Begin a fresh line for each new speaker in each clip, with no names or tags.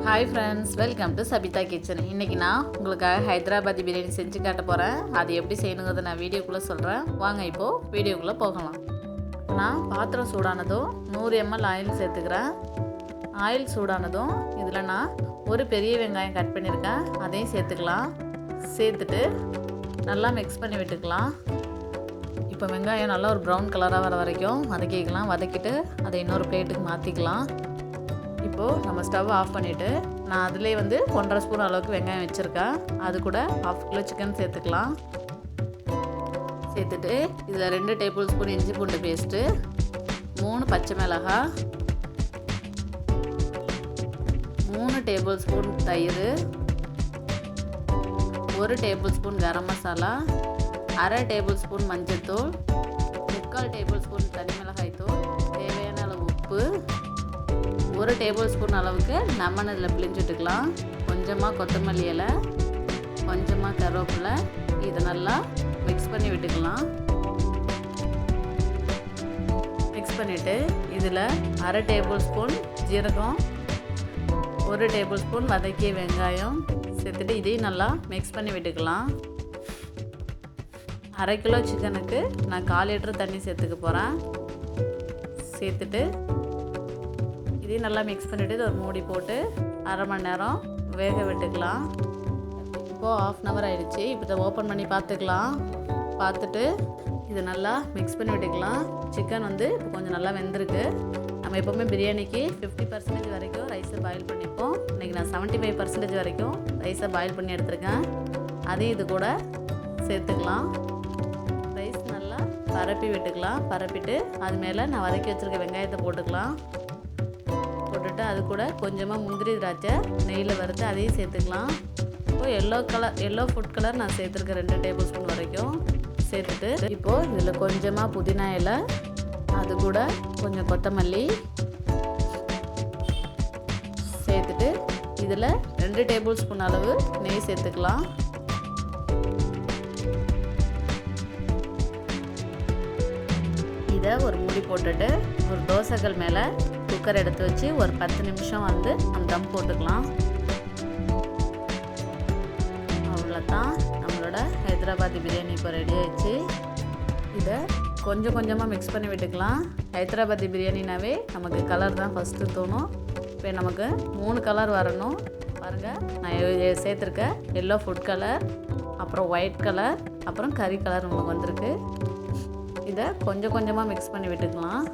Hi friends, welcome to Sabita kitchen. இன்னைக்கு நான் உங்களுக்காக ஹைதராபாதி பிரியாணி செஞ்சு காட்ட போறேன். அது எப்படி செய்யணும்ங்கறத நான் வீடியோக்குள்ள சொல்றேன். வாங்க இப்போ வீடியோக்குள்ள போகலாம். நான் பாத்திரம் சூடானதும் 100 ml ஆயில் சேர்த்துக்கிறேன். ஆயில் சூடானதும் இதுல நான் ஒரு பெரிய வெங்காயம் கட் பண்ணிருக்கேன். அதையும் சேர்த்துக்கலாம். சேர்த்துட்டு நல்லா மிக்ஸ் பண்ணி விட்டுக்கலாம். இப்போ வெங்காயம் நல்லா ஒரு ப்ரௌன் கலரா வர வரைக்கும் வதக்கிக்கலாம். வதக்கிட்டு அதை இன்னொரு பிளேட்டுக்கு மாத்திக்கலாம். இப்போ நம்ம ஸ்டவ் ஆஃப் பண்ணிட்டு நான் அதிலே 1.5 ஸ்பூன் அளவுக்கு வெங்காயம் வச்சிருக்கேன். அது கூட 1/2 கிலோ சிக்கன் சேர்த்துக்கலாம். சேர்த்துட்டு இதில் 2 டேபிள் ஸ்பூன் இஞ்சி பூண்டு பேஸ்ட்டு, 3 பச்சை மிளகாய், 3 டேபிள் ஸ்பூன் தயிர், 1 table spoon garam masala, 1/2 table spoon மஞ்சள்தூள், 3/4 டேபிள் ஸ்பூன் தனி மிளகாய் தூள், தேவையான அளவு உப்பு, 1 டேபிள் ஸ்பூன் அளவுக்கு லெமன் இதில் பிழிஞ்சு விட்டுக்கலாம். கொஞ்சமாக கொத்தமல்லி இலை, கொஞ்சமாக கருவேப்பிலை, இதை நல்லா மிக்ஸ் பண்ணி விட்டுக்கலாம். மிக்ஸ் பண்ணிவிட்டு இதில் 1/2 டேபிள் ஸ்பூன் ஜீரகம், 1 டேபிள் ஸ்பூன் வதக்கிய வெங்காயம் சேர்த்துட்டு இதையும் நல்லா மிக்ஸ் பண்ணி விட்டுக்கலாம். 1/2 கிலோ சிக்கனுக்கு நான் 1/4 லிட்டர் தண்ணி சேர்த்துக்க போகிறேன். சேர்த்துட்டு இதையும் நல்லா மிக்ஸ் பண்ணிவிட்டு இதை ஒரு மூடி போட்டு 1/2 மணி நேரம் வேக விட்டுக்கலாம். இப்போது 1/2 hour ஆகிடுச்சு. இப்போ இதை ஓப்பன் பண்ணி பார்த்துக்கலாம். பார்த்துட்டு இதை நல்லா மிக்ஸ் பண்ணி விட்டுக்கலாம். சிக்கன் இப்போ கொஞ்சம் நல்லா வெந்திருக்கு. நம்ம எப்போவுமே பிரியாணிக்கு 50% வரைக்கும் ரைஸை பாயில் பண்ணிப்போம். இன்றைக்கி நான் 75% வரைக்கும் ரைஸை பாயில் பண்ணி எடுத்துருக்கேன். அதையும் இது கூட சேர்த்துக்கலாம். ரைஸ் நல்லா பரப்பி விட்டுக்கலாம். பரப்பிட்டு அது மேலே நான் வதக்கி வச்சுருக்க வெங்காயத்தை போட்டுக்கலாம். போட்டுட்டு அது கூட கொஞ்சமாக முந்திரி திராட்சை நெய்யில் வறுத்து அதையும் சேர்த்துக்கலாம். இப்போது எல்லோ ஃபுட் கலர் நான் சேர்த்துருக்கேன் 2 டேபிள் ஸ்பூன் வரைக்கும் சேர்த்துட்டு இப்போது இதில் கொஞ்சமாக புதினா இலை, அது கூட கொஞ்சம் கொத்தமல்லி சேர்த்துட்டு இதில் 2 டேபிள் ஸ்பூன் அளவு நெய் சேர்த்துக்கலாம். இதை ஒரு மூடி போட்டுட்டு ஒரு தோசைகள் மேலே குக்கர் எடுத்து வச்சு ஒரு 10 நிமிஷம் நம்ம தம் போட்டுக்கலாம். அவ்வளோதான், நம்மளோட ஹைதராபாதி பிரியாணி இப்போ ரெடி ஆயிடுச்சு. இதை கொஞ்சம் கொஞ்சமாக மிக்ஸ் பண்ணி விட்டுக்கலாம். ஹைதராபாதி பிரியாணினாவே நமக்கு கலர் தான் ஃபஸ்ட்டு தோணும். இப்போ நமக்கு 3 கலர் வரணும். பாருங்கள், நான் சேர்த்துருக்க எல்லோ ஃபுட் கலர், அப்புறம் ஒயிட் கலர், அப்புறம் கறி கலர் நமக்கு வந்திருக்கு. இதை கொஞ்சம் கொஞ்சமாக மிக்ஸ் பண்ணி விட்டுக்கலாம்.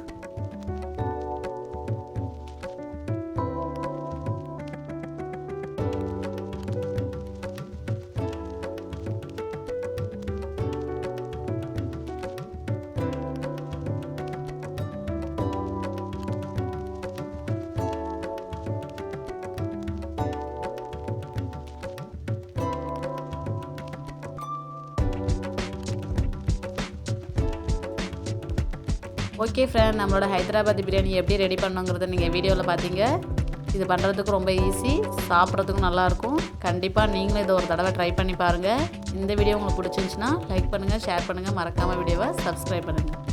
ஓகே ஃப்ரெண்ட், நம்மளோட ஹைதராபாதி பிரியாணி எப்படி ரெடி பண்ணுங்கிறத நீங்கள் வீடியோவில் பார்த்தீங்க. இது பண்ணுறதுக்கு ரொம்ப ஈஸி, சாப்பிட்றதுக்கும் நல்லாயிருக்கும். கண்டிப்பாக நீங்களும் இதை ஒரு தடவை ட்ரை பண்ணி பாருங்கள். இந்த வீடியோ உங்களுக்கு பிடிச்சிருந்துச்சுன்னா லைக் பண்ணுங்கள், ஷேர் பண்ணுங்கள், மறக்காமல் வீடியோவை சப்ஸ்கிரைப் பண்ணுங்கள்.